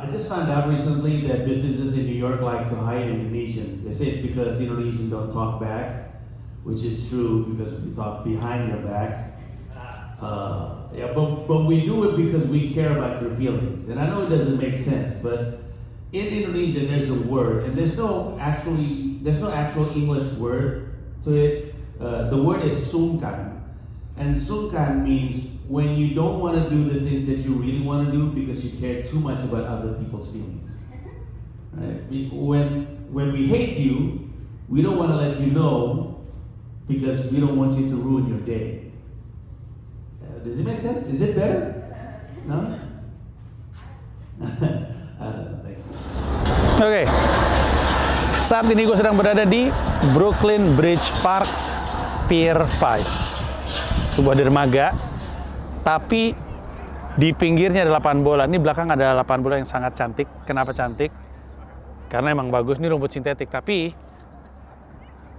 I just found out recently that businesses in New York like to hire Indonesian. They say it's because Indonesians don't talk back, which is true because we talk behind your back. Yeah, but we do it because we care about your feelings. And I know it doesn't make sense, but in Indonesia there's a word, and there's no actual English word to it. The word is sungkan, and sungkan means when you don't want to do the things that you really want to do because you care too much about other people's feelings. Right? When we hate you, we don't want to let you know because we don't want you to ruin your day. Does it make sense? Is it better? No? Thank you. Oke. Saat ini gue sedang berada di Brooklyn Bridge Park, Pier 5. Sebuah dermaga, tapi di pinggirnya ada lapangan bola. Ini belakang ada lapangan bola yang sangat cantik. Kenapa cantik? Karena emang bagus, ini rumput sintetik, tapi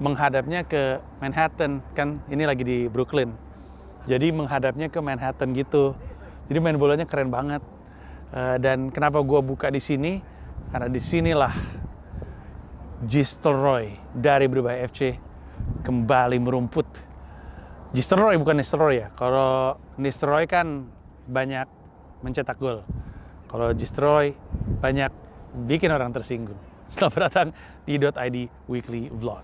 menghadapnya ke Manhattan, kan ini lagi di Brooklyn. Jadi menghadapnya ke Manhattan gitu. Jadi main bolanya keren banget. Dan kenapa gue buka di sini? Karena di sinilah Gistelrooy dari Berbahaya FC kembali merumput. Gistelrooy bukan Nistelrooy ya. Kalau Nistelrooy kan banyak mencetak gol. Kalau Gistelrooy banyak bikin orang tersinggung. Selamat datang di .id Weekly Vlog.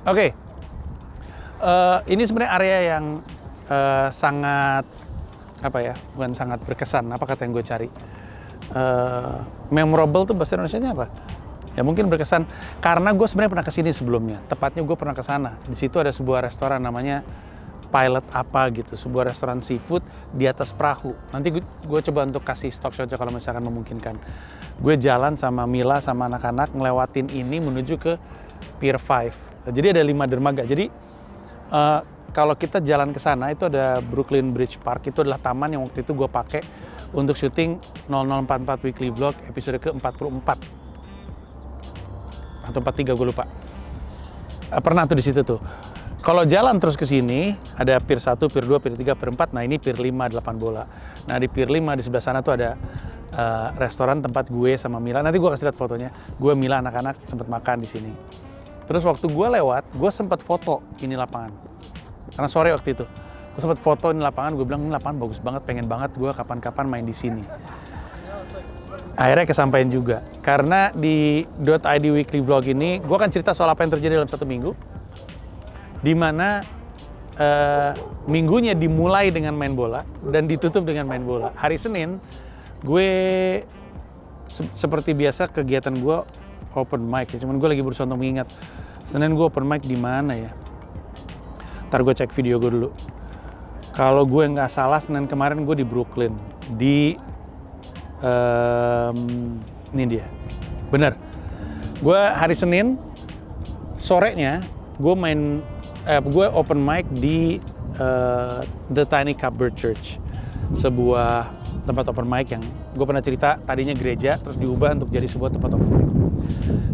Oke, ini sebenarnya area yang sangat apa ya? Bukan sangat berkesan. Apa kata yang gue cari? Memorable tuh bahasa Indonesianya apa? Ya mungkin berkesan karena gue sebenarnya pernah kesini sebelumnya. Tepatnya gue pernah ke sana. Di situ ada sebuah restoran namanya Pilot apa gitu, sebuah restoran seafood di atas perahu. Nanti gue coba untuk kasih stock shot kalau misalkan memungkinkan. Gue jalan sama Mila sama anak-anak ngelewatin ini menuju ke Pier 5. Jadi ada 5 dermaga. Jadi kalau kita jalan ke sana itu ada Brooklyn Bridge Park. Itu adalah taman yang waktu itu gue pakai untuk syuting 0044 Weekly Vlog episode ke-44 atau 43 gue lupa. Pernah tuh di situ tuh. Kalau jalan terus ke sini, ada Pier 1, Pier 2, Pier 3, Pier 4, nah ini Pier 5 ada lapangan bola. Nah di Pier 5 di sebelah sana tuh ada restoran tempat gue sama Mila. Nanti gue kasih lihat fotonya. Gue, Mila, anak-anak sempat makan di sini. Terus waktu gue lewat, gue sempat foto ini lapangan. Karena sore waktu itu. Gue sempat foto ini lapangan, gue bilang ini lapangan bagus banget, pengen banget gue kapan-kapan main di sini. Akhirnya kesampaian juga. Karena di .id Weekly Vlog ini, gue akan cerita soal apa yang terjadi dalam 1 minggu. Di mana minggunya dimulai dengan main bola dan ditutup dengan main bola. Hari Senin, gue seperti biasa kegiatan gue open mic ya. Cuman gue lagi berusaha untuk mengingat Senin gue open mic di mana ya. Ntar gue cek video gue dulu. Kalau gue nggak salah Senin kemarin gue di Brooklyn di ini dia. Bener. Gue hari Senin sorenya gue open mic di The Tiny Cupboard Church, sebuah tempat open mic yang gue pernah cerita tadinya gereja terus diubah untuk jadi sebuah tempat open mic.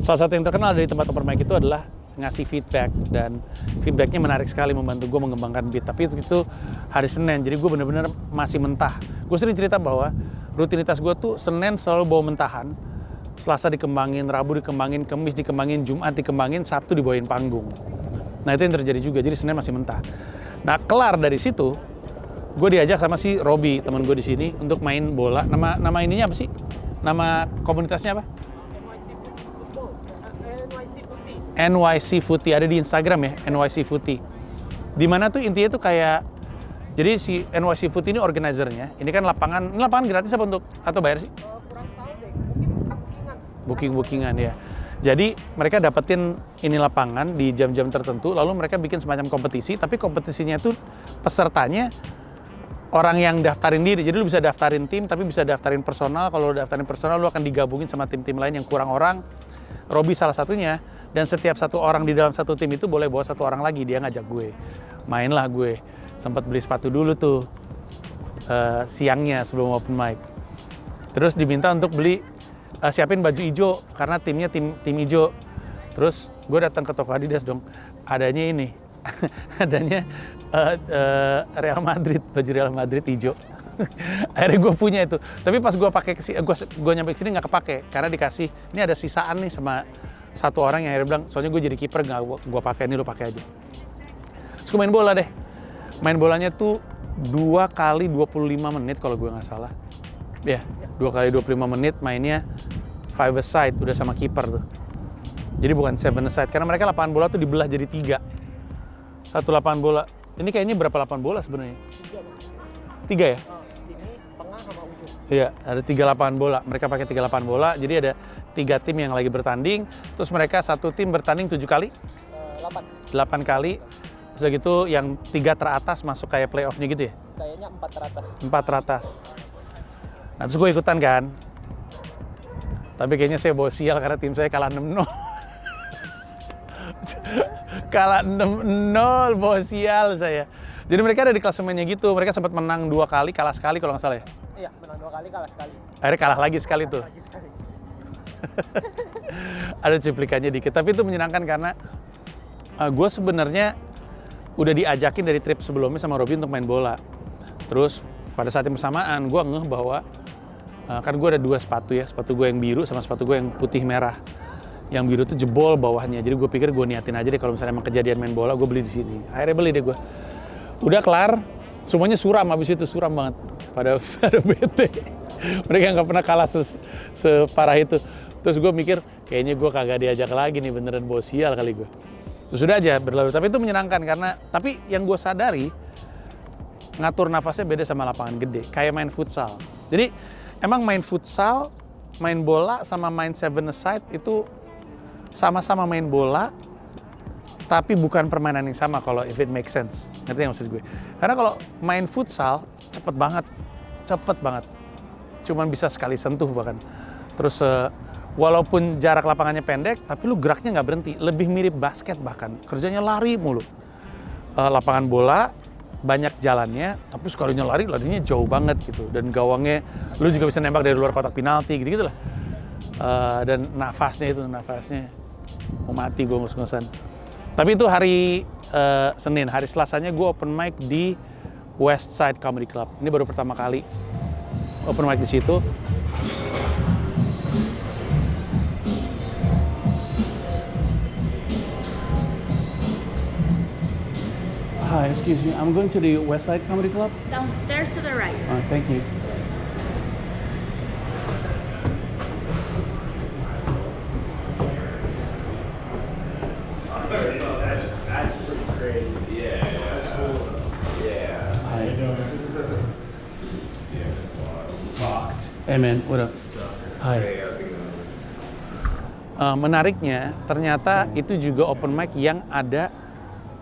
Salah satu yang terkenal dari tempat open mic itu adalah ngasih feedback, dan feedbacknya menarik sekali, membantu gue mengembangkan beat. Tapi itu hari Senin, jadi gue bener-bener masih mentah. Gue sering cerita bahwa rutinitas gue tuh Senin selalu bawa mentahan, Selasa dikembangin, Rabu dikembangin, Kamis dikembangin, Jumat dikembangin, Sabtu dibawain panggung. Nah itu yang terjadi juga, jadi Senin masih mentah. Nah kelar dari situ, gue diajak sama si Robi, teman gue di sini, untuk main bola. Nama ininya apa sih? Nama komunitasnya apa? NYC Footy, ada di Instagram ya, NYC Footy. Dimana tuh intinya tuh kayak, jadi si NYC Footy ini organizernya. Ini kan lapangan gratis apa untuk atau bayar sih? Kurang tahu deh, mungkin Booking-bookingan ya. Jadi mereka dapetin ini lapangan di jam-jam tertentu, lalu mereka bikin semacam kompetisi, tapi kompetisinya tuh pesertanya orang yang daftarin diri. Jadi lu bisa daftarin tim, tapi bisa daftarin personal. Kalau lu daftarin personal, lu akan digabungin sama tim-tim lain yang kurang orang. Robi salah satunya. Dan setiap satu orang di dalam satu tim itu boleh bawa satu orang lagi. Dia ngajak gue. Mainlah gue. Sempat beli sepatu dulu tuh. Siangnya sebelum open mic. Terus diminta untuk beli siapin baju hijau karena timnya tim hijau. Terus gue datang ke toko Adidas dong. Adanya ini. Adanya Real Madrid, baju Real Madrid hijau. Akhirnya gue punya itu. Tapi pas gue pakai gue nyampe ke sini nggak kepake karena dikasih ini ada sisaan nih sama satu orang yang akhirnya bilang, soalnya gue jadi kiper nggak gue pakai, ini lo pakai aja. Terus gue main bola deh. Main bolanya tuh 2 kali 25 menit kalau gue nggak salah. Ya, 2 kali 25 menit mainnya 5-a-side, udah sama kiper tuh. Jadi bukan 7-a-side, karena mereka lapangan bola tuh dibelah jadi 3. Satu lapangan bola. Ini kayaknya berapa lapangan bola sebenarnya? 3 ya? Sini, tengah sama ujung. Iya, ada 3 lapangan bola. Mereka pakai 3 lapangan bola, jadi ada 3 tim yang lagi bertanding. Terus mereka satu tim bertanding 7 kali? 8 kali. Terus gitu yang 3 teratas masuk kayak playoff-nya gitu ya? Kayaknya 4 teratas. 4 teratas. Nah terus gue ikutan kan. Tapi kayaknya saya bawa sial karena tim saya kalah 6-0. Kalah 6-0, bawa sial saya. Jadi mereka ada di klasemennya gitu. Mereka sempat menang 2 kali, kalah sekali kalau nggak salah ya? Iya, menang 2 kali, kalah sekali. Akhirnya kalah lagi sekali tuh. Lagi sekali. Ada cuplikannya dikit. Tapi itu menyenangkan karena gue sebenarnya udah diajakin dari trip sebelumnya sama Robi untuk main bola. Terus pada saat yang bersamaan gue ngeh bahwa kan gue ada 2 sepatu ya, sepatu gue yang biru sama sepatu gue yang putih merah. Yang biru tuh jebol bawahnya, jadi gue pikir gue niatin aja deh kalau misalnya emang kejadian main bola gue beli di sini. Akhirnya beli deh gue. Udah kelar, semuanya suram habis itu, suram banget. Pada bete. Mereka nggak pernah kalah separah itu. Terus gue mikir kayaknya gue kagak diajak lagi nih, beneran bawa sial kali gue. Terus udah aja berlalu, tapi itu menyenangkan karena, tapi yang gue sadari, ngatur nafasnya beda sama lapangan gede, kayak main futsal. Jadi emang main futsal, main bola sama main 7-a-side itu sama-sama main bola, tapi bukan permainan yang sama kalau if it makes sense. Ngerti nggak maksud gue? Karena kalau main futsal, cepet banget. Cuman bisa sekali sentuh bahkan. Terus walaupun jarak lapangannya pendek, tapi lu geraknya nggak berhenti. Lebih mirip basket bahkan. Kerjanya lari mulu. Lapangan bola, banyak jalannya, tapi sekalinya larinya jauh banget gitu. Dan gawangnya, lu juga bisa nembak dari luar kotak penalti, gitu-gitu lah. Dan nafasnya mau mati gue ngos-ngosan. Tapi itu hari Senin, hari Selasanya gue open mic di West Side Comedy Club. Ini baru pertama kali open mic di situ. Hi, excuse me. I'm going to the West Side Comedy Club. Downstairs to the right. Thank you. That's pretty crazy. Yeah, that's cool. Yeah. Hi. Talked. Hey man, what up? Hi. Menariknya, ternyata itu juga open mic yang ada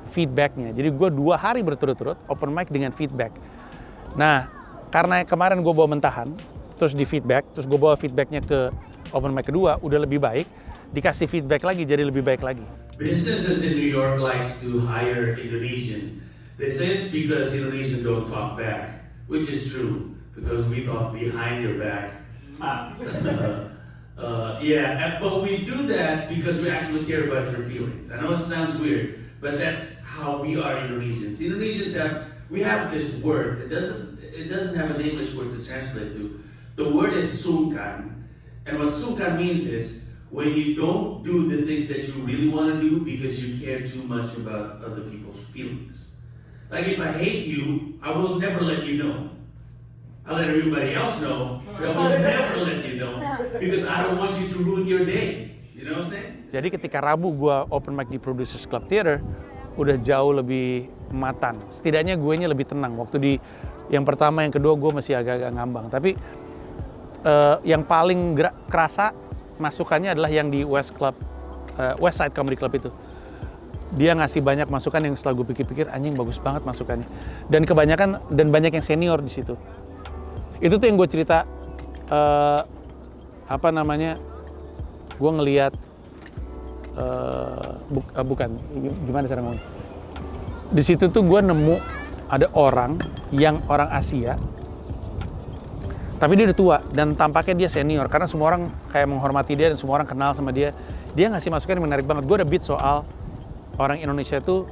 feedbacknya. Jadi gue 2 hari berturut-turut open mic dengan feedback. Nah, karena kemarin gue bawa mentahan, terus di feedback, terus gue bawa feedbacknya ke open mic kedua, udah lebih baik, dikasih feedback lagi, jadi lebih baik lagi. Businesses in New York likes to hire Indonesian. They say it's because Indonesian don't talk back, which is true, because we talk behind your back. But we do that because we actually care about your feelings. I know it sounds weird, but that's how we are Indonesians. Indonesians we have this word. It doesn't have an English word to translate to. The word is sungkan, and what sungkan means is when you don't do the things that you really want to do because you care too much about other people's feelings. Like if I hate you, I will never let you know. I'll let everybody else know, but I will never let you know because I don't want you to ruin your day. You know what I'm saying? Jadi ketika Rabu gue open mic di Producers Club Theater, udah jauh lebih matang. Setidaknya gue nya lebih tenang. Waktu di yang pertama, yang kedua gue masih agak-agak ngambang. Tapi yang paling kerasa masukannya adalah yang di West Side Comedy Club itu. dia ngasih banyak masukan yang setelah gue pikir-pikir, anjing bagus banget masukannya. Dan kebanyakan, dan banyak yang senior di situ. Itu tuh yang gue cerita, gue ngelihat, bukan, gimana cara ngomong. Di situ tuh gue nemu ada orang Asia, tapi dia udah tua dan tampaknya dia senior karena semua orang kayak menghormati dia dan semua orang kenal sama dia. Dia ngasih masukan yang menarik banget. Gue ada beat soal orang Indonesia tuh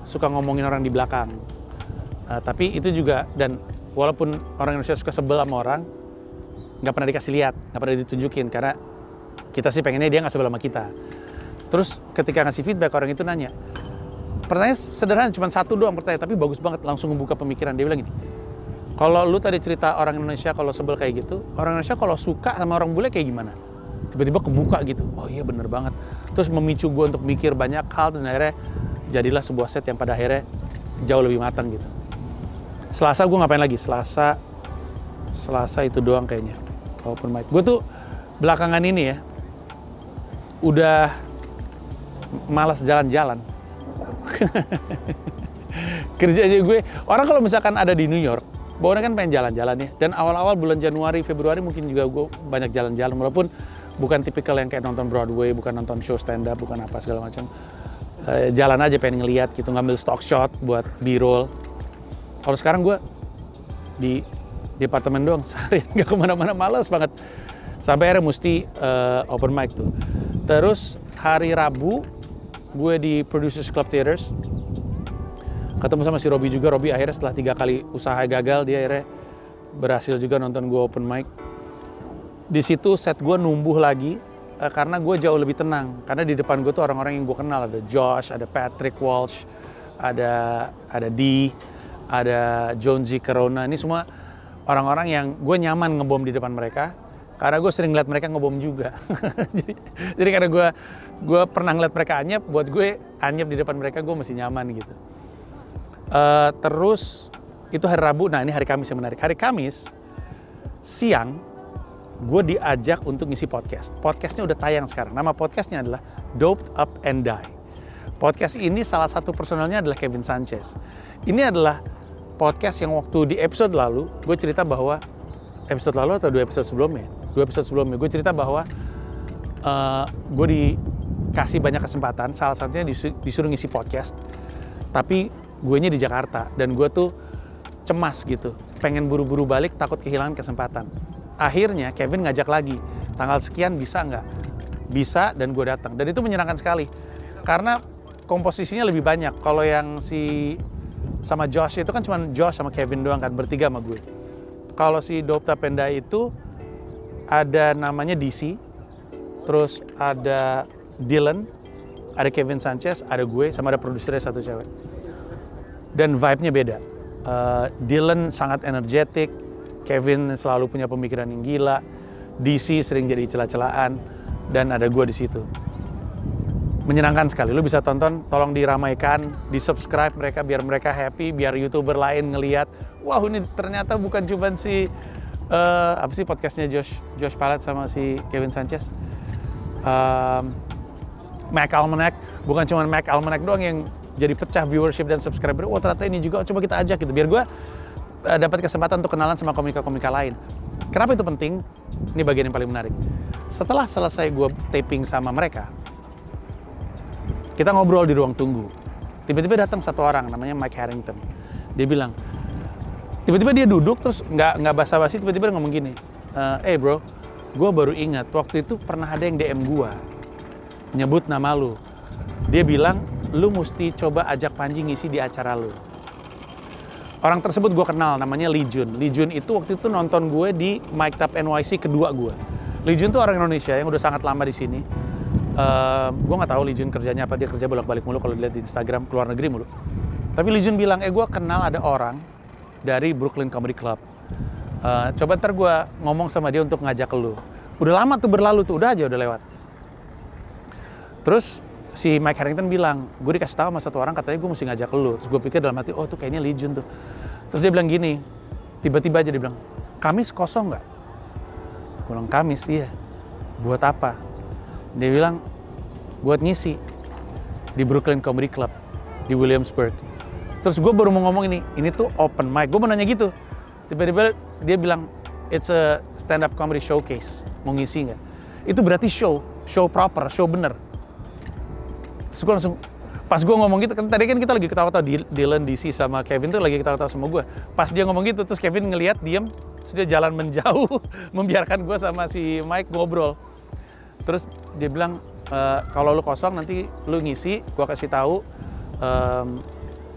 suka ngomongin orang di belakang. Tapi itu juga, dan walaupun orang Indonesia suka sebel sama orang, nggak pernah dikasih lihat, nggak pernah ditunjukin karena kita sih pengennya dia nggak sebel sama kita. Terus ketika ngasih feedback, orang itu nanya, pertanyaan sederhana, cuma satu doang pertanyaan, tapi bagus banget, langsung membuka pemikiran. Dia bilang gini, kalau lu tadi cerita orang Indonesia kalau sebel kayak gitu, orang Indonesia kalau suka sama orang bule kayak gimana? Tiba-tiba kebuka gitu, oh iya bener banget. Terus memicu gue untuk mikir banyak hal, dan akhirnya jadilah sebuah set yang pada akhirnya jauh lebih matang gitu. Selasa gue ngapain lagi? Selasa itu doang kayaknya, open mic. Gue tuh belakangan ini ya, udah malas jalan-jalan. Kerjanya gue, orang kalau misalkan ada di New York, bawaannya kan pengen jalan-jalan ya. Dan awal-awal bulan Januari, Februari mungkin juga gue banyak jalan-jalan, walaupun bukan tipikal yang kayak nonton Broadway, bukan nonton show stand up, bukan apa segala macam. Jalan aja pengen ngeliat gitu, ngambil stock shot buat B-roll. Kalau sekarang gue di apartemen doang, seharian gak kemana-mana, males banget. Sampai akhirnya mesti open mic tuh. Terus hari Rabu, gue di Producers Club Theaters, ketemu sama si Robby juga. Robby akhirnya setelah 3 kali usaha gagal, dia akhirnya berhasil juga nonton gue open mic. Di situ set gue numbuh lagi, karena gue jauh lebih tenang. Karena di depan gue tuh orang-orang yang gue kenal, ada Josh, ada Patrick Walsh, ada D, ada Jonesy Corona. Ini semua orang-orang yang gue nyaman ngebom di depan mereka, karena gue sering lihat mereka ngebom juga. jadi karena gue pernah ngeliat mereka anyep, buat gue anyep di depan mereka, gue masih nyaman gitu. Terus itu hari Rabu. Nah ini hari Kamis yang menarik. Hari Kamis siang gue diajak untuk ngisi podcast. Podcastnya udah tayang sekarang. Nama podcastnya adalah Doped Up and Die. Podcast ini salah satu personelnya adalah Kevin Sanchez. Ini adalah podcast yang waktu di episode lalu gue cerita bahwa, episode lalu atau 2 episode sebelumnya gue cerita bahwa gue dikasih banyak kesempatan, salah satunya disuruh ngisi podcast, tapi guenya di Jakarta dan gue tuh cemas gitu, pengen buru-buru balik, takut kehilangan kesempatan. Akhirnya Kevin ngajak lagi, tanggal sekian bisa nggak? Bisa, dan gue datang. Dan itu menyenangkan sekali karena komposisinya lebih banyak. Kalau yang sama Josh itu kan cuma Josh sama Kevin doang kan, bertiga sama gue. Kalau si Dopta Penda itu ada namanya DC, terus ada Dylan, ada Kevin Sanchez, ada gue, sama ada produsernya satu cewek. Dan vibe-nya beda. Dylan sangat energetik, Kevin selalu punya pemikiran yang gila, DC sering jadi celah-celahan, dan ada gue di situ. Menyenangkan sekali. Lu bisa tonton, tolong diramaikan, di-subscribe mereka biar mereka happy, biar YouTuber lain ngelihat, wow ini ternyata bukan cuma si podcastnya Josh Pallet sama si Kevin Sanchez. Mac Almanac, bukan cuma Mac Almanac doang yang jadi pecah viewership dan subscriber. Oh ternyata ini juga, coba kita ajak gitu, biar gue dapat kesempatan untuk kenalan sama komika-komika lain. Kenapa itu penting? Ini bagian yang paling menarik. Setelah selesai gue taping sama mereka, kita ngobrol di ruang tunggu. Tiba-tiba datang satu orang namanya Mike Harrington. Dia bilang, tiba-tiba dia duduk terus nggak basa-basi, tiba-tiba dia ngomong gini, bro, gue baru ingat waktu itu pernah ada yang DM gue, nyebut nama lu. Dia bilang, lu mesti coba ajak Panji ngisi di acara lu. Orang tersebut gue kenal, namanya Lee Jun. Lee Jun itu waktu itu nonton gue di Mic'd Up NYC kedua gue. Lee Jun tuh orang Indonesia yang udah sangat lama di sini. Gue nggak tahu Lee Jun kerjanya apa, dia kerja bolak-balik mulu kalau dilihat di Instagram, keluar negeri mulu. Tapi Lee Jun bilang, gue kenal ada orang dari Brooklyn Comedy Club. Coba ntar gue ngomong sama dia untuk ngajak ke lu. Udah lama tuh berlalu tuh, udah lewat. Terus si Mike Harrington bilang, gue dikasih tahu sama satu orang katanya gue mesti ngajak ke lu. Terus gue pikir dalam hati, oh tuh kayaknya Lee Jun tuh. Terus dia bilang gini, tiba-tiba aja dia bilang, Kamis kosong nggak? Gue bilang, Kamis iya. Buat apa? Dia bilang, buat ngisi. di Brooklyn Comedy Club di Williamsburg. Terus gue baru mau ngomong ini tuh open mic. Gue mau nanya gitu. Tiba-tiba dia bilang, it's a stand up comedy showcase. Mau ngisi nggak? Itu berarti show proper, show bener. Terus gue langsung, pas gue ngomong gitu, tadi kan kita lagi ketawa-tawa, Dylan, DC sama Kevin tuh lagi ketawa-tawa sama gue. Pas dia ngomong gitu, terus Kevin ngeliat, diem, terus dia jalan menjauh, membiarkan gue sama si Mike ngobrol. Terus dia bilang, kalau lu kosong nanti lu ngisi, gue kasih tahu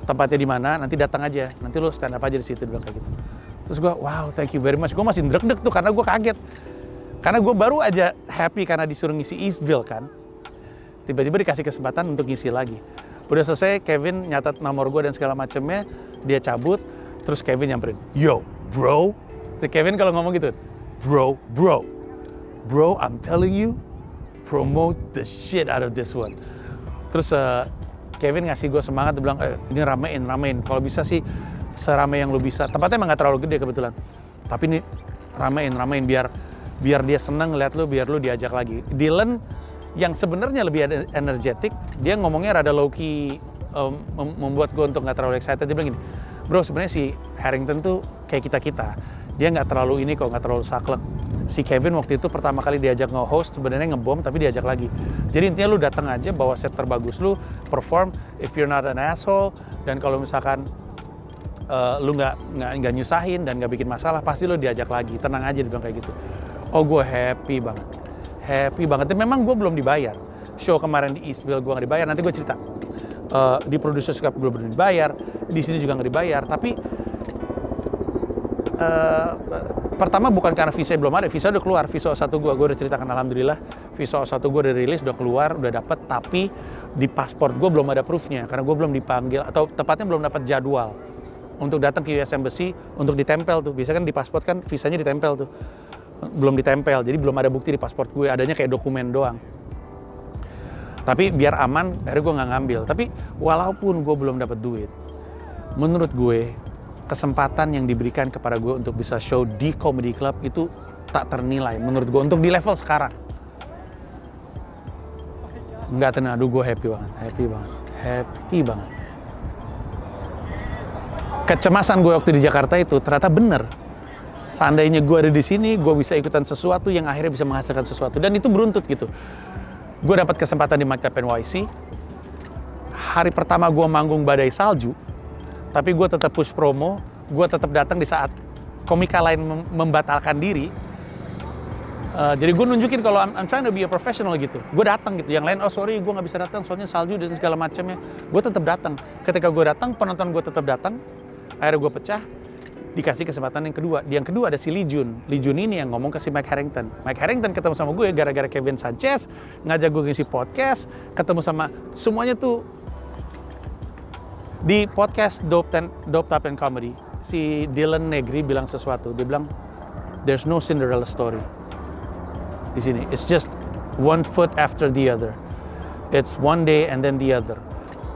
tempatnya di mana, nanti datang aja, nanti lu stand up aja di situ, dia bilang kayak gitu. Terus gue, wow, thank you very much. Gue masih ndrek-ndrek tuh karena gue kaget. Karena gue baru aja happy karena disuruh ngisi Eastville kan. Tiba-tiba dikasih kesempatan untuk ngisi lagi. Udah selesai, Kevin nyatat nomor gue dan segala macemnya, dia cabut, terus Kevin nyamperin, yo, bro. Terus Kevin kalau ngomong gitu, bro, I'm telling you, promote the shit out of this one. Terus Kevin ngasih gue semangat, dia bilang, ini ramein. Kalau bisa sih, serame yang lu bisa. Tempatnya emang gak terlalu gede kebetulan. Tapi ini ramein biar dia seneng ngeliat lu, biar lu diajak lagi. Dylan yang sebenarnya lebih energetik, dia ngomongnya rada low-key, membuat gue untuk gak terlalu excited. Dia bilang gini, bro sebenarnya si Harrington tuh kayak kita. Dia gak terlalu ini kok, gak terlalu saklek. Si Kevin waktu itu pertama kali diajak nge-host, sebenarnya ngebom tapi diajak lagi. Jadi intinya lu datang aja, bawa set terbagus lu, perform, if you're not an asshole, dan kalau misalkan lu nggak nyusahin dan nggak bikin masalah, pasti lu diajak lagi, tenang aja, dia bilang kayak gitu. Oh gue happy banget. Dan memang gue belum dibayar. Show kemarin di Eastville gue nggak dibayar, nanti gue cerita. Di Producers Cup gue belum dibayar, di sini juga nggak dibayar. Tapi pertama bukan karena visa belum ada, visa udah keluar, visa O1 gue udah ceritakan alhamdulillah, visa O1 gue udah rilis, udah keluar, udah dapet, tapi di paspor gue belum ada proofnya karena gue belum dipanggil atau tepatnya belum dapat jadwal untuk datang ke US Embassy untuk ditempel tuh. Biasanya kan di paspor kan visanya ditempel tuh. Belum ditempel, jadi belum ada bukti di paspor gue, adanya kayak dokumen doang. Tapi biar aman, akhirnya gue nggak ngambil. Tapi walaupun gue belum dapat duit, menurut gue kesempatan yang diberikan kepada gue untuk bisa show di Comedy Club itu tak ternilai menurut gue untuk di level sekarang. Nggak ternilai, aduh gue happy banget. Kecemasan gue waktu di Jakarta itu ternyata bener. Seandainya gue ada di sini, gue bisa ikutan sesuatu yang akhirnya bisa menghasilkan sesuatu. Dan itu beruntut gitu. Gue dapat kesempatan di Mike Type NYC. Hari pertama gue manggung Badai Salju, tapi gue tetap push promo. Gue tetap datang di saat komika lain membatalkan diri. Jadi gue nunjukin kalau I'm trying to be a professional gitu. Gue datang gitu. Yang lain, oh sorry gue nggak bisa datang soalnya salju dan segala macamnya. Gue tetap datang. Ketika gue datang, penonton gue tetap datang. Akhirnya gue pecah, dikasih kesempatan yang kedua. Yang kedua ada si Lee Jun. Lee Jun ini yang ngomong ke si Mike Harrington. Mike Harrington ketemu sama gue gara-gara Kevin Sanchez, ngajak gue ngisi podcast, ketemu sama semuanya tuh di podcast Dope Tap and Comedy. Si Dylan Negri bilang sesuatu. Dia bilang, there's no Cinderella story di sini. It's just one foot after the other. It's one day and then the other.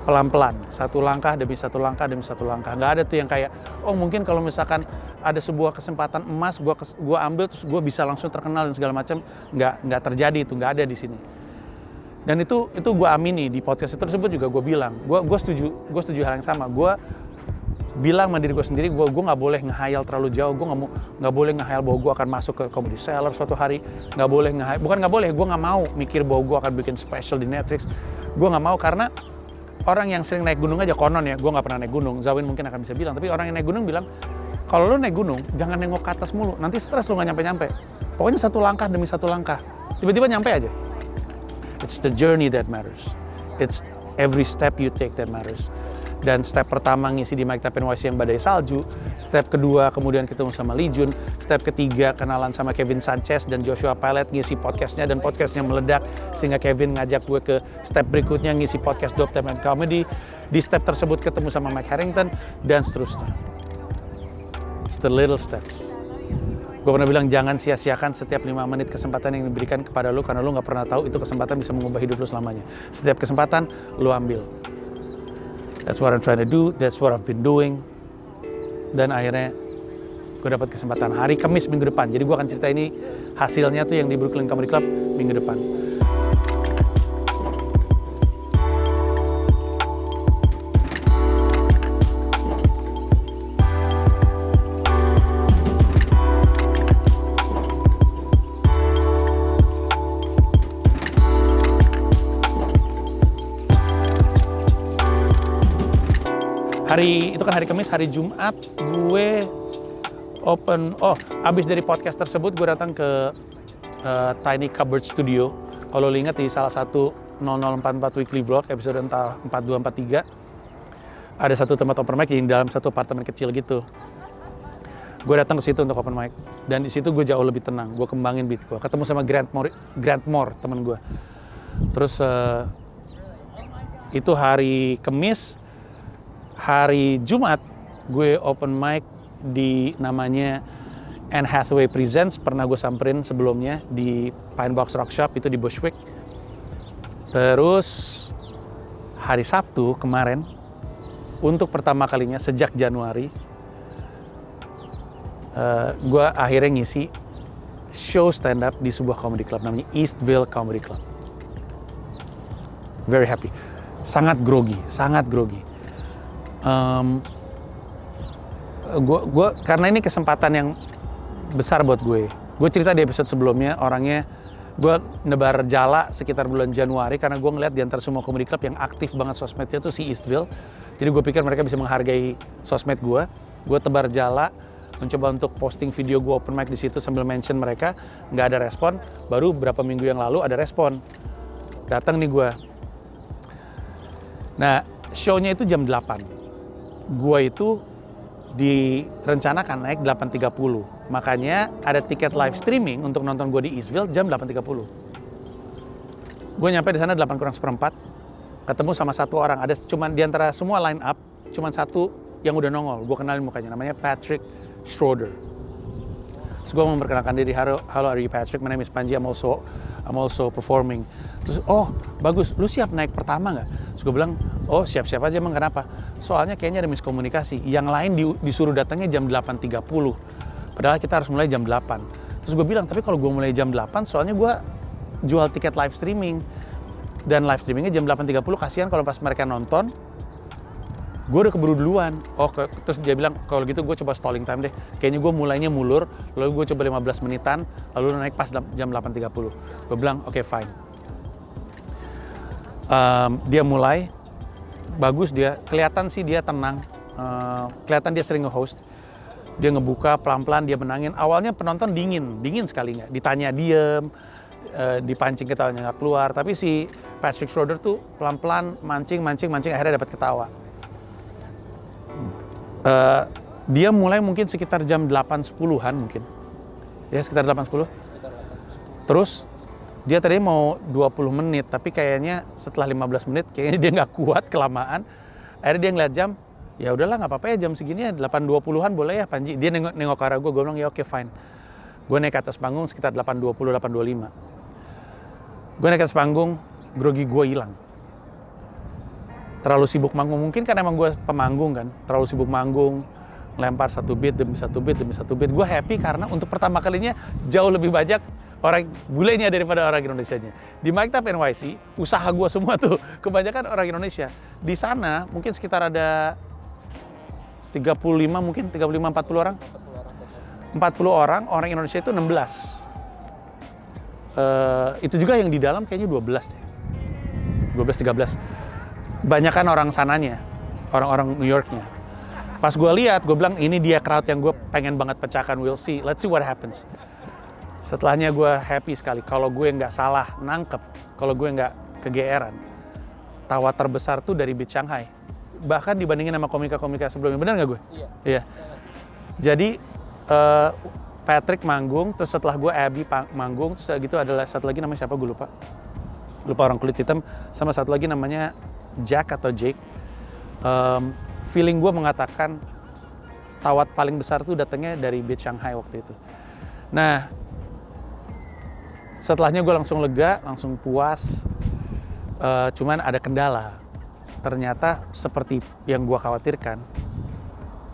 Pelan-pelan, satu langkah demi satu langkah demi satu langkah. Nggak ada tuh yang kayak, oh mungkin kalau misalkan ada sebuah kesempatan emas, gua ambil terus gua bisa langsung terkenal dan segala macam. Nggak terjadi itu, nggak ada di sini. Dan itu gua amini di podcast tersebut juga gua bilang, gua setuju hal yang sama. Gua bilang sama diri gue sendiri, gue nggak boleh ngehayal terlalu jauh. Gue nggak boleh ngehayal bahwa gue akan masuk ke Comedy Cellar suatu hari. Nggak boleh gue nggak mau mikir bahwa gue akan bikin special di Netflix. Gue nggak mau karena orang yang sering naik gunung aja, konon ya, gue nggak pernah naik gunung. Zawin mungkin akan bisa bilang, tapi orang yang naik gunung bilang, kalau lu naik gunung jangan nengok ke atas mulu, nanti stres lu nggak nyampe. Pokoknya satu langkah demi satu langkah, tiba-tiba nyampe aja. It's the journey that matters. It's every step you take that matters. Dan step pertama ngisi di Mike Type NYC yang Badai Salju, step kedua kemudian ketemu sama Lee Jun, step ketiga kenalan sama Kevin Sanchez dan Joshua Pilot ngisi podcastnya dan podcastnya meledak sehingga Kevin ngajak gue ke step berikutnya ngisi podcast Dope Tap and Comedy. Di step tersebut ketemu sama Mike Harrington dan seterusnya. It's the little steps. Gue pernah bilang jangan sia-siakan setiap 5 menit kesempatan yang diberikan kepada lu karena lu nggak pernah tahu itu kesempatan bisa mengubah hidup lu selamanya. Setiap kesempatan lu ambil. That's what I'm trying to do, that's what I've been doing. Dan akhirnya gue dapat kesempatan hari Kamis minggu depan. Jadi gue akan cerita ini hasilnya tuh yang di Brooklyn Comedy Club minggu depan. Itu kan hari Kamis, hari Jumat gue open. Abis dari podcast tersebut gue datang ke Tiny Cupboard Studio. Kalau lo ingat di salah satu 0044 Weekly Vlog episode entah 42, 43, ada satu tempat open mic di dalam satu apartemen kecil gitu. Gue datang ke situ untuk open mic, dan di situ gue jauh lebih tenang. Gue kembangin beat gue, ketemu sama Grant Moore teman gue. Terus itu hari Kamis. Hari Jumat gue open mic di namanya Anne Hathaway Presents, pernah gue samperin sebelumnya di Pine Box Rock Shop itu di Bushwick. Terus hari Sabtu kemarin, untuk pertama kalinya sejak Januari, gue akhirnya ngisi show stand up di sebuah comedy club namanya Eastville Comedy Club. Very happy, sangat grogi. Gue karena ini kesempatan yang besar buat gue. Gue cerita di episode sebelumnya, orangnya gue nebar jala sekitar bulan Januari karena gue ngeliat di antara semua comedy club yang aktif banget sosmednya tuh si Eastville. Jadi gue pikir mereka bisa menghargai sosmed gue. Gue tebar jala, mencoba untuk posting video gue open mic di situ sambil mention mereka. Nggak ada respon. Baru beberapa minggu yang lalu ada respon. Datang nih gue. Nah, show-nya itu jam 8. Gue itu direncanakan naik 8.30. Makanya ada tiket live streaming untuk nonton gue di Eastville jam 8.30. Gue nyampe di sana 8 kurang seperempat. Ketemu sama satu orang. Ada cuman di antara semua line up, cuman satu yang udah nongol. Gue kenalin mukanya, namanya Patrick Schroeder. Terus gue memperkenalkan diri, hello, are you Patrick? My name is Panji, I'm also performing. Terus, oh bagus, lu siap naik pertama nggak? Terus gue bilang, oh siap-siap aja emang, kenapa? Soalnya kayaknya ada miskomunikasi. Yang lain disuruh datangnya jam 8.30. Padahal kita harus mulai jam 8. Terus gue bilang, tapi kalau gue mulai jam 8, soalnya gue jual tiket live streaming. Dan live streamingnya jam 8.30, kasihan kalau pas mereka nonton, gue udah keburu duluan. Terus dia bilang, kalau gitu gue coba stalling time deh. Kayaknya gue mulainya mulur, lalu gue coba 15 menitan, lalu naik pas jam 8.30. Gue bilang, oke, fine. Dia mulai, bagus dia, kelihatan sih dia tenang. Kelihatan dia sering nge-host. Dia ngebuka pelan-pelan, dia menangin. Awalnya penonton dingin sekali nggak. Ditanya diem, dipancing ketawanya nggak keluar. Tapi si Patrick Schroeder tuh pelan-pelan mancing, akhirnya dapat ketawa. Dia mulai mungkin sekitar jam 8.10-an mungkin. Ya, sekitar 8.10. Terus dia tadi mau 20 menit, tapi kayaknya setelah 15 menit kayaknya dia nggak kuat, kelamaan. Akhirnya dia ngeliat jam, ya udahlah nggak apa-apa ya jam segini ya, 8.20-an boleh ya Panji. Dia nengok ke arah gue bilang ya oke, fine. Gue naik ke atas panggung sekitar 8.20, 8.25. Gue naik ke atas panggung, grogi gue hilang. Terlalu sibuk manggung, mungkin kan emang gue pemanggung kan, terlalu sibuk manggung, lempar satu beat demi satu beat. Gue happy karena untuk pertama kalinya jauh lebih banyak orang bulenya daripada orang Indonesianya. Di Mike Up NYC, usaha gue semua tuh, kebanyakan orang Indonesia. Di sana mungkin sekitar ada 35 mungkin, 35-40 orang. 40 orang Indonesia itu 16. Itu juga yang di dalam kayaknya 12 deh. 12-13. Banyakan orang sananya, orang-orang New Yorknya. Pas gue lihat, gue bilang ini dia crowd yang gue pengen banget pecahkan. We'll see, let's see what happens. Setelahnya gue happy sekali. Kalau gue nggak salah nangkep, kalau gue nggak kegeeran, tawa terbesar tuh dari Beat Shanghai. Bahkan dibandingin sama komika-komika sebelumnya, benar nggak gue? Iya. Jadi Patrick manggung, terus setelah gue Abby manggung, terus gitu adalah satu lagi namanya siapa gue lupa orang kulit hitam, sama satu lagi namanya Jack atau Jake. Feeling gue mengatakan tawat paling besar tuh datangnya dari Beat Shanghai waktu itu. Nah, setelahnya gue langsung lega, langsung puas. Cuman ada kendala. Ternyata seperti yang gue khawatirkan,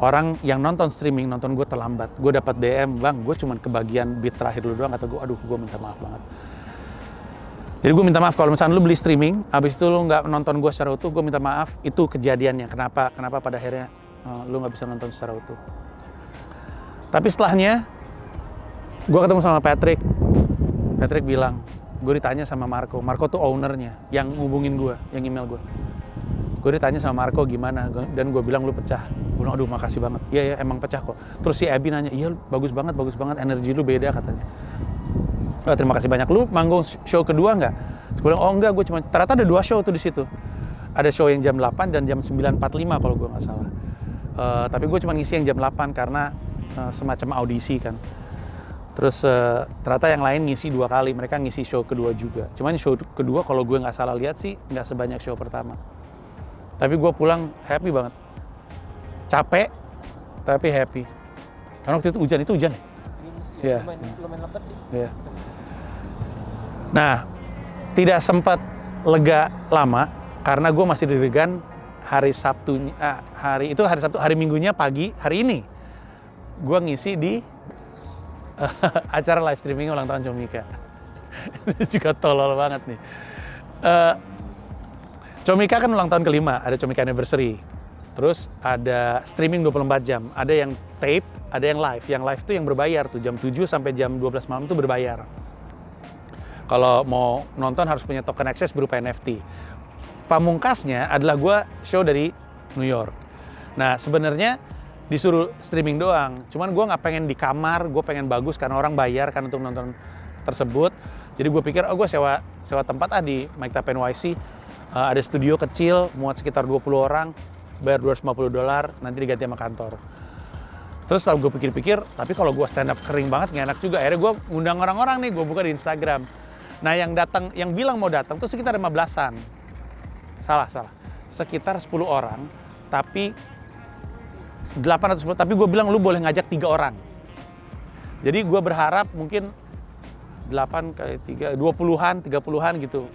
orang yang nonton streaming, nonton gue terlambat. Gue dapat DM, bang, gue cuman kebagian beat terakhir dulu doang. Kata gue, aduh, gue minta maaf banget. Jadi gue minta maaf kalau misalnya lu beli streaming, abis itu lu nggak nonton gue secara utuh, gue minta maaf. Itu kejadiannya. Kenapa pada akhirnya lu nggak bisa nonton secara utuh. Tapi setelahnya, gue ketemu sama Patrick. Patrick bilang, gue ditanya sama Marco tuh ownernya, yang ngubungin gue, yang email gue. Gue Gue ditanya sama Marco gimana, dan gue bilang lu pecah. Gue bilang aduh makasih banget. Iya emang pecah kok. Terus si Abby nanya, iya bagus banget, energi lu beda katanya. Oh, terima kasih banyak. Lu manggung show kedua nggak? Terus gue bilang oh enggak, gue cuma ternyata ada 2 show tuh di situ. Ada show yang jam 8 dan jam 9.45 kalau gue nggak salah. Tapi gue cuma ngisi yang jam 8 karena semacam audisi kan. Terus ternyata yang lain ngisi 2 kali, mereka ngisi show kedua juga. Cuman show kedua kalau gue nggak salah lihat sih nggak sebanyak show pertama. Tapi gue pulang happy banget. Capek, tapi happy. Karena waktu itu hujan ya? Iya. Lumayan lebat sih. Iya. Nah, tidak sempat lega lama karena gue masih deg-degan hari Sabtu, hari Minggunya pagi, hari ini gue ngisi di acara live streaming ulang tahun Comika. Ini juga tolol banget nih. Comika kan ulang tahun kelima, ada Comika Anniversary. Terus ada streaming 24 jam, ada yang tape, ada yang live. Yang live tuh yang berbayar tuh, jam 7 sampai jam 12 malam tuh berbayar. Kalau mau nonton harus punya token access berupa NFT. Pamungkasnya adalah gue show dari New York. Nah sebenarnya disuruh streaming doang, cuman gue nggak pengen di kamar, gue pengen bagus karena orang bayar kan untuk nonton tersebut. Jadi gue pikir, gue sewa tempat di Mike Tap NYC, ada studio kecil, muat sekitar 20 orang, bayar $250, nanti diganti sama kantor. Terus setelah gue pikir-pikir, tapi kalau gue stand up kering banget nggak enak juga. Akhirnya gue ngundang orang-orang nih, gue buka di Instagram. Nah yang bilang mau datang tuh sekitar 15-an. Salah. Sekitar 10 orang, tapi 810, tapi gue bilang lu boleh ngajak 3 orang. Jadi gue berharap mungkin 8 kali 3, 20-an, 30-an gitu.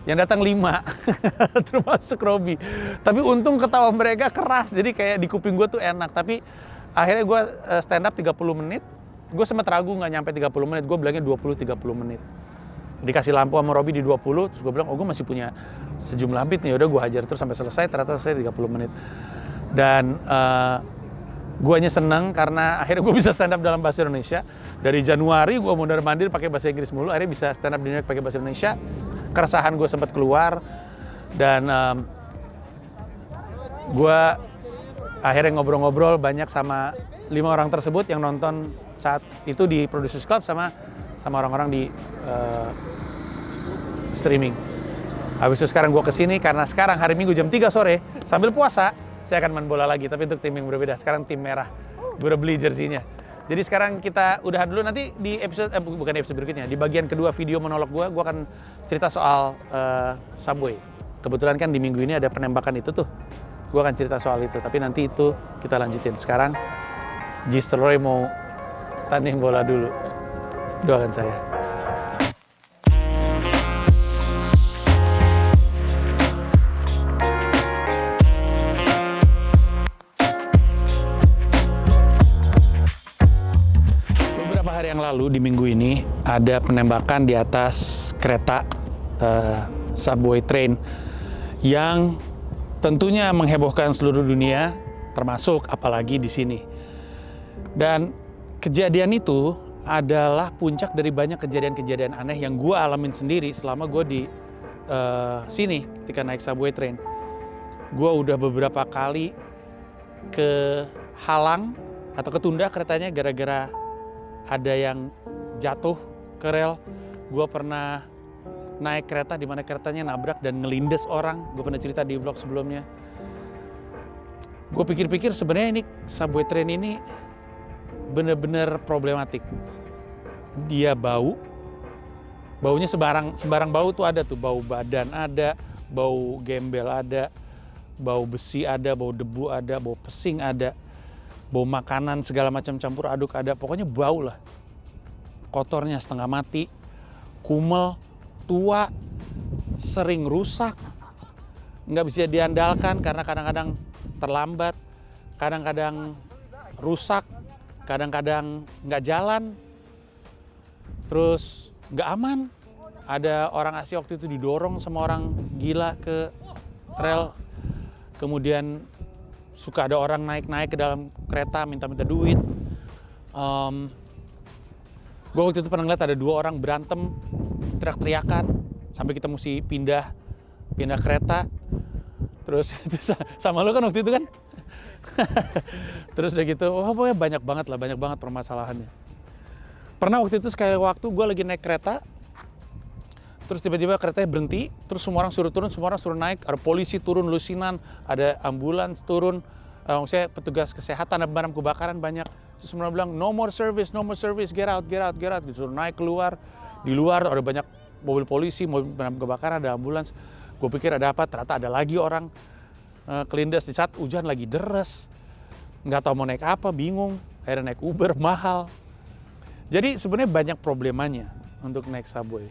Yang datang 5, termasuk Robby. Tapi untung ketawa mereka keras, jadi kayak di kuping gue tuh enak. Tapi akhirnya gue stand up 30 menit, gue sempat ragu nggak nyampe 30 menit, gue bilangnya 20-30 menit. Dikasih lampu sama Robby di 20, terus gue bilang, oh gue masih punya sejumlah beat nih, udah gue hajar terus sampai selesai, ternyata selesai 30 menit. Dan guanya seneng karena akhirnya gue bisa stand up dalam bahasa Indonesia. Dari Januari gue mondar-mandir pakai bahasa Inggris mulu, akhirnya bisa stand up di New York pakai bahasa Indonesia. Keresahan gue sempat keluar dan gue akhirnya ngobrol-ngobrol banyak sama 5 orang tersebut yang nonton saat itu di Producers Club sama orang-orang di streaming. Habis itu sekarang gue kesini karena sekarang hari Minggu jam 3 sore sambil puasa saya akan main bola lagi, tapi untuk tim yang berbeda. Sekarang tim merah, gue udah beli jersinya. Jadi sekarang kita udahan dulu, nanti di episode, bukan episode berikutnya, di bagian kedua video monolog gue akan cerita soal Subway. Kebetulan kan di minggu ini ada penembakan itu tuh, gue akan cerita soal itu, tapi nanti itu kita lanjutin. Sekarang Gis Roy mau tanding bola dulu, doakan saya. Hari yang lalu di minggu ini ada penembakan di atas kereta subway train yang tentunya menghebohkan seluruh dunia, termasuk apalagi di sini. Dan kejadian itu adalah puncak dari banyak kejadian-kejadian aneh yang gue alamin sendiri selama gue di sini ketika naik subway train. Gue udah beberapa kali kehalang atau ketunda keretanya gara-gara ada yang jatuh ke rel. Gue pernah naik kereta di mana keretanya nabrak dan ngelindes orang. Gue pernah cerita di vlog sebelumnya. Gue pikir-pikir sebenarnya ini subway train ini bener-bener problematik. Dia baunya sembarang bau tuh ada tuh. Bau badan ada, bau gembel ada, bau besi ada, bau debu ada, bau pesing ada. Bau makanan segala macam campur aduk ada, pokoknya bau lah. Kotornya setengah mati, kumel, tua, sering rusak, nggak bisa diandalkan karena kadang-kadang terlambat, kadang-kadang rusak, kadang-kadang nggak jalan, terus nggak aman. Ada orang Asia waktu itu didorong sama orang gila ke rel, kemudian suka ada orang naik-naik ke dalam kereta minta-minta duit. Gue waktu itu pernah ngeliat ada 2 orang berantem, teriak-teriakan, sampai kita mesti pindah kereta. Terus itu sama lu kan waktu itu kan. Terus udah gitu, wah pokoknya banyak banget permasalahannya. Pernah waktu itu sekali waktu gue lagi naik kereta, terus tiba-tiba keretanya berhenti, terus semua orang suruh turun, semua orang suruh naik, ada polisi turun, lusinan, ada ambulans turun, maksudnya petugas kesehatan, ada pemadam kebakaran banyak. Terus semua bilang, no more service, get out. Disuruh naik keluar, di luar ada banyak mobil polisi, mobil pemadam kebakaran, ada ambulans. Gue pikir ada apa, ternyata ada lagi orang kelindes di saat hujan lagi deres. Nggak tahu mau naik apa, bingung, akhirnya naik Uber, mahal. Jadi sebenarnya banyak problemanya untuk naik subway.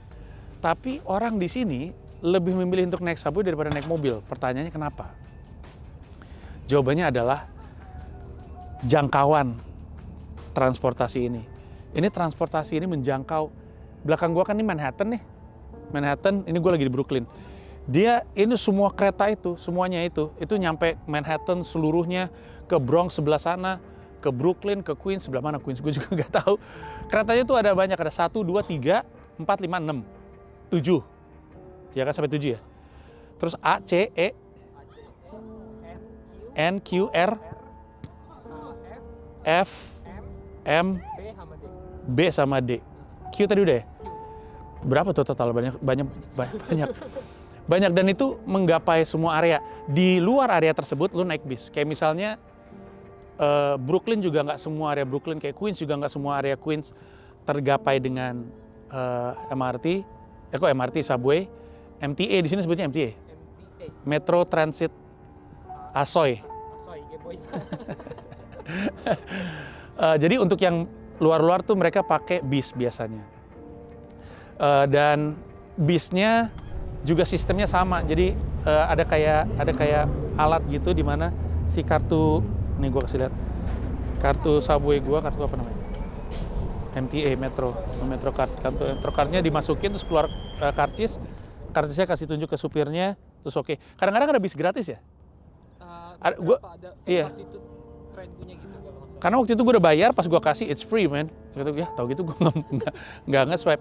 Tapi orang di sini lebih memilih untuk naik subway daripada naik mobil. Pertanyaannya kenapa? Jawabannya adalah jangkauan transportasi ini. Ini transportasi ini menjangkau, belakang gua kan ini Manhattan nih. Manhattan, ini gua lagi di Brooklyn. Dia, ini semua kereta itu, semuanya itu nyampe Manhattan seluruhnya, ke Bronx sebelah sana, ke Brooklyn, ke Queens, sebelah mana Queens gue juga nggak tahu. Keretanya tuh ada banyak, ada 1, 2, 3, 4, 5, 6, 7. Ya kan sampai 7 ya. Terus A, C, E, N, Q, R, F, M, B sama D. Q tadi udah ya? Berapa tuh total? Banyak dan itu menggapai semua area. Di luar area tersebut lu naik bis. Kayak misalnya Brooklyn juga nggak semua area Brooklyn, kayak Queens juga nggak semua area Queens tergapai dengan MRT. Kok MRT, subway, MTA di sini sebutnya MTA. Metro Transit Asoy. Jadi untuk yang luar-luar tuh mereka pakai bis biasanya. Dan bisnya juga sistemnya sama. Jadi ada kayak alat gitu di mana si kartu, nih gue kasih lihat. Kartu subway gue, kartu apa namanya? MTA, Metro Card. Kartu Metro Card-nya dimasukin terus keluar karcisnya kasih tunjuk ke supirnya, terus oke. Kadang-kadang ada bis gratis ya? Iya. Karena waktu itu gue udah bayar, pas gue kasih it's free man. Ya tau gitu gue nggak nge-swipe.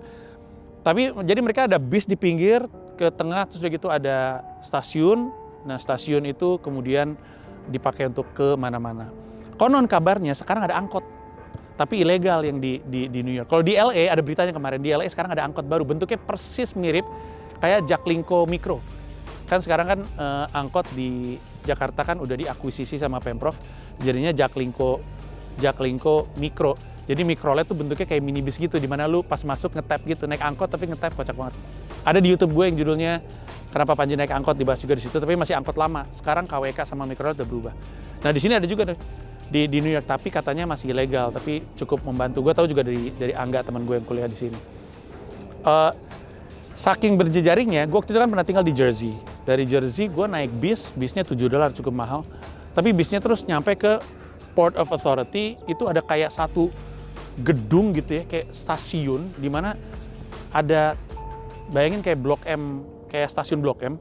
Tapi jadi mereka ada bis di pinggir ke tengah, terus udah gitu ada stasiun. Nah stasiun itu kemudian dipakai untuk ke mana-mana. Konon kabarnya sekarang ada angkot, tapi ilegal yang di New York. Kalau di LA ada beritanya kemarin, di LA sekarang ada angkot baru, bentuknya persis mirip kayak Jaklingko Mikro. Kan sekarang kan angkot di Jakarta kan udah diakuisisi sama Pemprov, jadinya Jaklingko Mikro. Jadi mikrolet tuh bentuknya kayak minibus gitu, di mana lu pas masuk ngetap gitu, naik angkot tapi ngetap, kocak banget. Ada di YouTube gue yang judulnya Kenapa Panji Naik Angkot, dibahas juga di situ, tapi masih angkot lama. Sekarang KWK sama mikrolet udah berubah. Nah di sini ada juga di New York, tapi katanya masih ilegal, tapi cukup membantu. Gue tahu juga dari Angga, teman gue yang kuliah di sini. Saking berjejaringnya, gue waktu itu kan pernah tinggal di Jersey. Dari Jersey gue naik bisnya $7 cukup mahal. Tapi bisnya terus nyampe ke Port of Authority, itu ada kayak satu gedung gitu ya, kayak stasiun, di mana ada, bayangin kayak Blok M, kayak stasiun Blok M,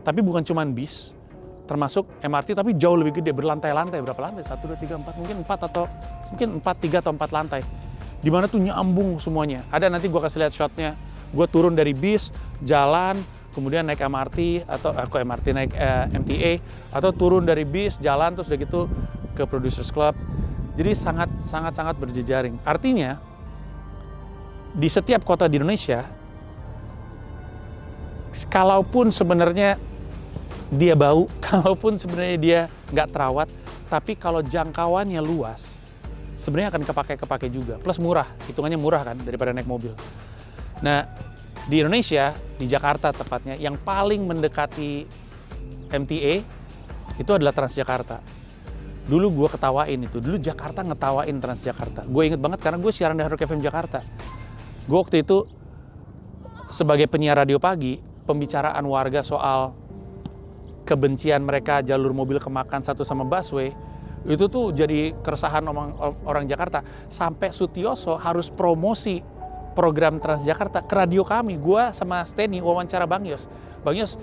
tapi bukan cuman bis, termasuk MRT, tapi jauh lebih gede, berlantai-lantai, berapa lantai? 1, 2, 3, 4, mungkin 4 atau mungkin 3 atau 4 lantai. Di mana tuh nyambung semuanya. Ada, nanti gue kasih lihat shotnya. Gue turun dari bis, jalan, kemudian naik MRT atau naik MTA, atau turun dari bis, jalan, terus udah gitu ke Producers Club. Jadi sangat berjejaring. Artinya di setiap kota di Indonesia, kalaupun sebenarnya dia bau, kalaupun sebenarnya dia nggak terawat, tapi kalau jangkauannya luas, sebenarnya akan kepake juga. Plus murah, hitungannya murah kan daripada naik mobil. Nah di Indonesia, di Jakarta tepatnya, yang paling mendekati MTA itu adalah Transjakarta. Dulu gue ketawain itu, dulu Jakarta ngetawain Transjakarta. Gue inget banget karena gue siaran di Hard Rock FM Jakarta. Gue waktu itu sebagai penyiar radio pagi, pembicaraan warga soal kebencian mereka jalur mobil kemakan satu sama busway, itu tuh jadi keresahan orang Jakarta. Sampai Sutioso harus promosi program Transjakarta ke radio kami. Gue sama Steny wawancara Bang Yos. Bang Yos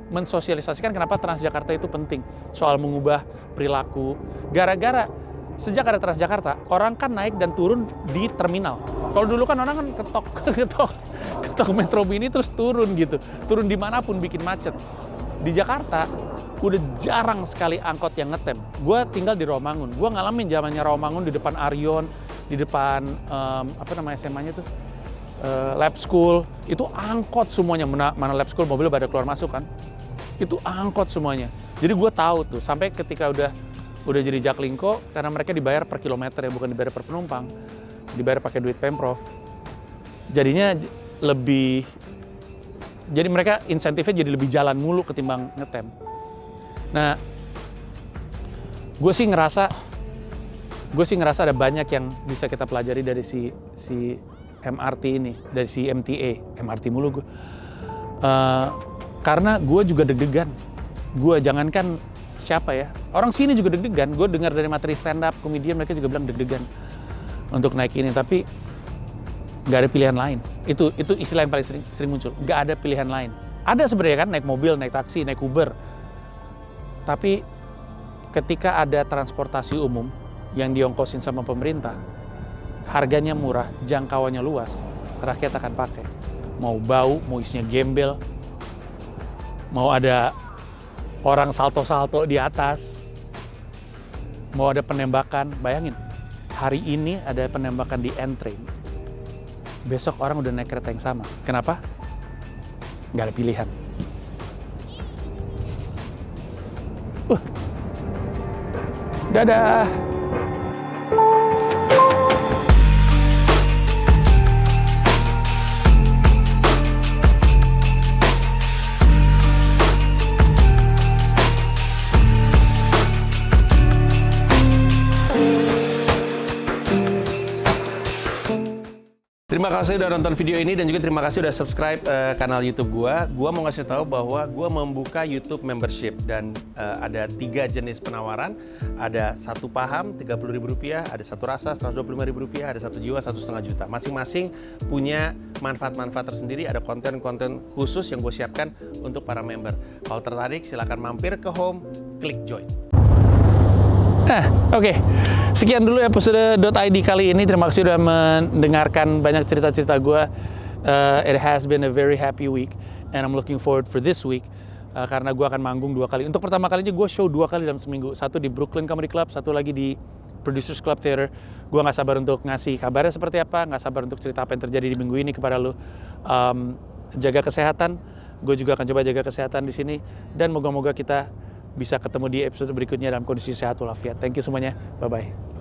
mensosialisasikan kenapa Transjakarta itu penting, soal mengubah perilaku. Gara-gara sejak ada Transjakarta, orang kan naik dan turun di terminal. Kalau dulu kan orang kan ketok Metro Mini terus turun gitu, turun dimanapun bikin macet. di Jakarta udah jarang sekali angkot yang ngetem. Gue tinggal di Rawamangun. Gue ngalamin zamannya Rawamangun di depan Arion, di depan apa namanya SMA-nya tuh, Lab School. Itu angkot semuanya. Mana Lab School mobil pada keluar masuk kan? Itu angkot semuanya. Jadi gue tahu tuh sampai ketika udah jadi Jaklingko, karena mereka dibayar per kilometer ya, bukan dibayar per penumpang, dibayar pakai duit Pemprov. Jadinya jadi mereka insentifnya jadi lebih jalan mulu ketimbang ngetem. Nah, gue sih ngerasa ada banyak yang bisa kita pelajari dari si MRT ini, dari si MTA, MRT mulu gue. Karena gue juga deg-degan. Gue jangankan siapa ya, orang sini juga deg-degan. Gue dengar dari materi stand up, komedian mereka juga bilang deg-degan untuk naik ini, tapi nggak ada pilihan lain. Itu istilah yang paling sering muncul. Nggak ada pilihan lain. Ada sebenarnya kan, naik mobil, naik taksi, naik Uber. Tapi ketika ada transportasi umum yang diongkosin sama pemerintah, harganya murah, jangkauannya luas, rakyat akan pakai. Mau bau, mau isinya gembel, mau ada orang salto-salto di atas, mau ada penembakan. Bayangin, hari ini ada penembakan di N-Train. Besok orang udah naik kereta yang sama. Kenapa? Nggak ada pilihan. Dadah! Terima kasih udah nonton video ini dan juga terima kasih udah subscribe kanal YouTube gua. Gua mau ngasih tahu bahwa gua membuka YouTube membership dan ada 3 jenis penawaran. Ada 1 paham Rp30.000, ada 1 rasa Rp125.000, ada 1 jiwa Rp1,5 juta. Masing-masing punya manfaat-manfaat tersendiri. Ada konten-konten khusus yang gue siapkan untuk para member. Kalau tertarik silahkan mampir ke home, klik join. Oke. Sekian dulu episode.id kali ini. Terima kasih sudah mendengarkan banyak cerita-cerita gue. It has been a very happy week and I'm looking forward for this week karena gue akan manggung 2 kali. Untuk pertama kalinya gue show 2 kali dalam seminggu. Satu di Brooklyn Comedy Club, satu lagi di Producers Club Theater. Gue nggak sabar untuk ngasih kabarnya seperti apa, nggak sabar untuk cerita apa yang terjadi di minggu ini kepada lo. Jaga kesehatan. Gue juga akan coba jaga kesehatan di sini dan moga-moga kita bisa ketemu di episode berikutnya dalam kondisi sehat walafiat. Thank you semuanya. Bye-bye.